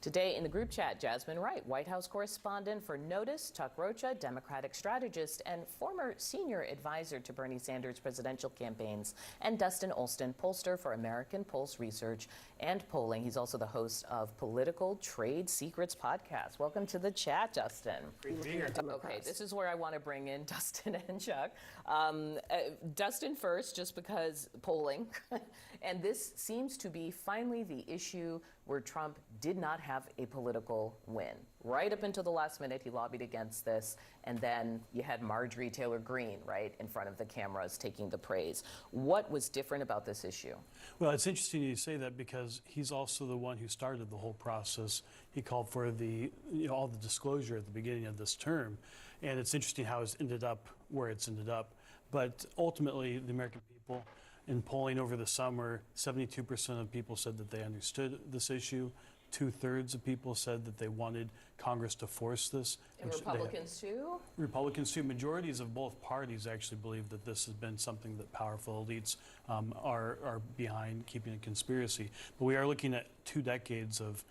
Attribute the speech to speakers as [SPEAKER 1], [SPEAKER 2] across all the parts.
[SPEAKER 1] Today in the group chat, Jasmine Wright, White House correspondent for Notice, Tuck Rocha, Democratic strategist and former senior advisor to Bernie Sanders' presidential campaigns, and Dustin Olson, pollster for American Pulse Research and Polling. He's also the host of Political Trade Secrets podcast. Welcome to the chat, Dustin.
[SPEAKER 2] Great to be here.
[SPEAKER 1] Okay, this is where I want to bring in Dustin and Chuck. Dustin first, just because polling. And this seems to be finally the issue where Trump did not have a political win. Right up until the last minute, he lobbied against this. And then you had Marjorie Taylor Greene, right, in front of the cameras taking the praise. What was different about this issue?
[SPEAKER 2] Well, it's interesting you say that because he's also the one who started the whole process. He called for all the disclosure at the beginning of this term. And it's interesting how it's ended up where it's ended up. But ultimately, the American people, in polling over the summer, 72% of people said that they understood this issue. 2/3 of people said that they wanted Congress to force this.
[SPEAKER 1] And Republicans too?
[SPEAKER 2] Republicans too. Majorities of both parties actually believe that this has been something that powerful elites are behind, keeping a conspiracy. But we are looking at 2 decades of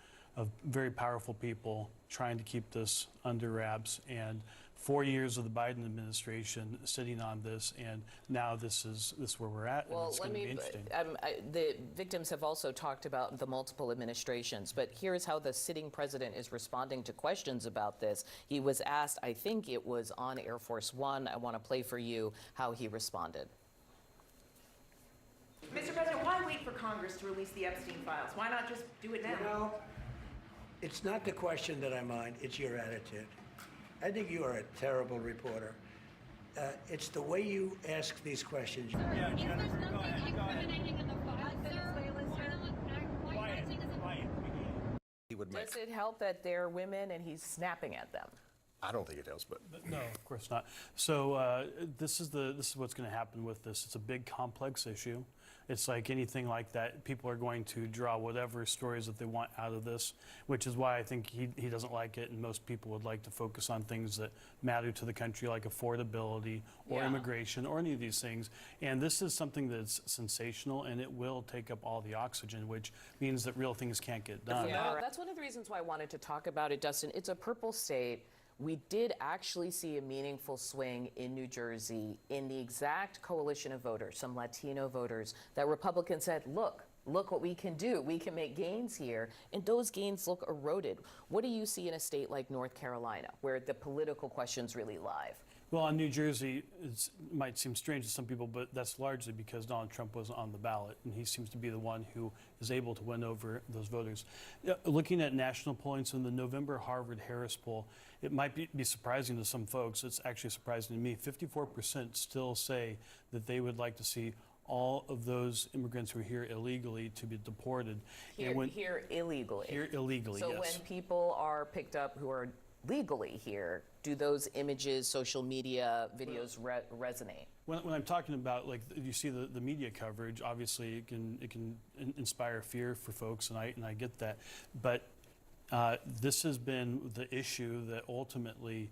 [SPEAKER 2] very powerful people trying to keep this under wraps, and 4 years of the Biden administration sitting on this, and now this is where we're at.
[SPEAKER 1] Well,
[SPEAKER 2] and it's going to be interesting.
[SPEAKER 1] The victims have also talked about the multiple administrations, but here's how the sitting president is responding to questions about this. He was asked, I think it was on Air Force One, I want to play for you how he responded.
[SPEAKER 3] Mr. President, why wait for Congress to release the Epstein Files? Why not just do it now?
[SPEAKER 4] You know, it's not the question that I mind, it's your attitude. I think you are a terrible reporter. It's the way you ask these questions.
[SPEAKER 5] Yeah, Jennifer, go ahead. Incriminating in the files,
[SPEAKER 1] Does it help that they're women and he's snapping at them?
[SPEAKER 6] I don't think it does, but
[SPEAKER 2] No, of course not. So this is what's going to happen with this. It's a big, complex issue. It's like anything like that. People are going to draw whatever stories that they want out of this, which is why I think he doesn't like it, and most people would like to focus on things that matter to the country, like affordability or immigration or any of these things. And this is something that's sensational, and it will take up all the oxygen, which means that real things can't get done.
[SPEAKER 1] Yeah, that's one of the reasons why I wanted to talk about it, Dustin. It's a purple state. We did actually see a meaningful swing in New Jersey in the exact coalition of voters, some Latino voters, that Republicans said, look what we can do. We can make gains here. And those gains look eroded. What do you see in a state like North Carolina, where the political question's really live?
[SPEAKER 2] Well, in New Jersey, it might seem strange to some people, but that's largely because Donald Trump was on the ballot, and he seems to be the one who is able to win over those voters. Looking at national polling, so in the November Harvard-Harris poll, it might be surprising to some folks. It's actually surprising to me. 54% still say that they would like to see all of those immigrants who are here illegally to be deported.
[SPEAKER 1] Here illegally.
[SPEAKER 2] Here illegally,
[SPEAKER 1] so
[SPEAKER 2] yes.
[SPEAKER 1] When people are picked up who are legally here, do those images, social media, videos resonate?
[SPEAKER 2] When I'm talking about, like, you see the media coverage, obviously it can inspire fear for folks, and I get that. But this has been the issue that ultimately,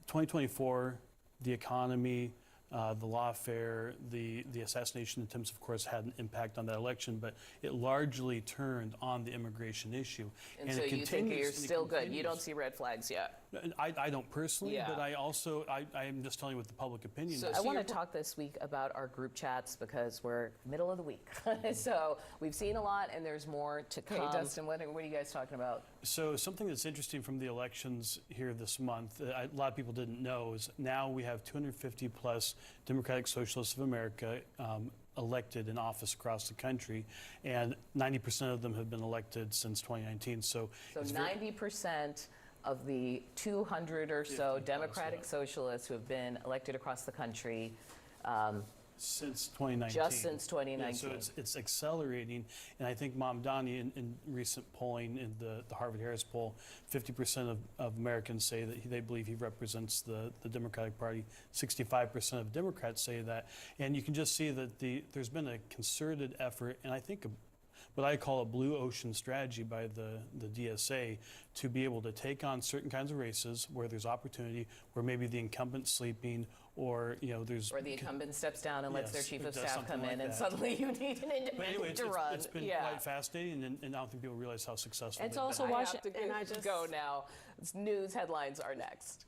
[SPEAKER 2] 2024, the economy, the lawfare, the assassination attempts, of course, had an impact on that election, but it largely turned on the immigration issue.
[SPEAKER 1] And so you think you're still good? You don't see red flags yet?
[SPEAKER 2] I don't personally, but I am just telling you what the public opinion is.
[SPEAKER 1] I want to talk this week about our group chats because we're middle of the week. So we've seen a lot and there's more to come. Hey, Dustin, what are you guys talking about?
[SPEAKER 2] So something that's interesting from the elections here this month, a lot of people didn't know, is now we have 250 plus Democratic Socialists of America elected in office across the country, and 90% of them have been elected since 2019. So
[SPEAKER 1] 90% of the 200 or so Democratic Socialists who have been elected across the country
[SPEAKER 2] since 2019.
[SPEAKER 1] Just since 2019.
[SPEAKER 2] Yeah, so it's accelerating, and I think Mamdani in recent polling in the Harvard-Harris poll, 50% of Americans say that they believe he represents the Democratic Party. 65% of Democrats say that, and you can just see that there's been a concerted effort, and I think what I call a blue ocean strategy by the DSA to be able to take on certain kinds of races where there's opportunity, where maybe the incumbent's sleeping, or there's
[SPEAKER 1] Or the incumbent steps down and lets their
[SPEAKER 2] Yes,
[SPEAKER 1] chief
[SPEAKER 2] it
[SPEAKER 1] of
[SPEAKER 2] does
[SPEAKER 1] staff
[SPEAKER 2] something
[SPEAKER 1] come
[SPEAKER 2] like
[SPEAKER 1] in, and
[SPEAKER 2] that.
[SPEAKER 1] suddenly you need an independent
[SPEAKER 2] But anyway,
[SPEAKER 1] to run.
[SPEAKER 2] it's been
[SPEAKER 1] yeah.
[SPEAKER 2] quite fascinating, and I don't think people realize how successful
[SPEAKER 1] It's
[SPEAKER 2] they've
[SPEAKER 1] also
[SPEAKER 2] been.
[SPEAKER 1] Washington. And I just go now. News headlines are next.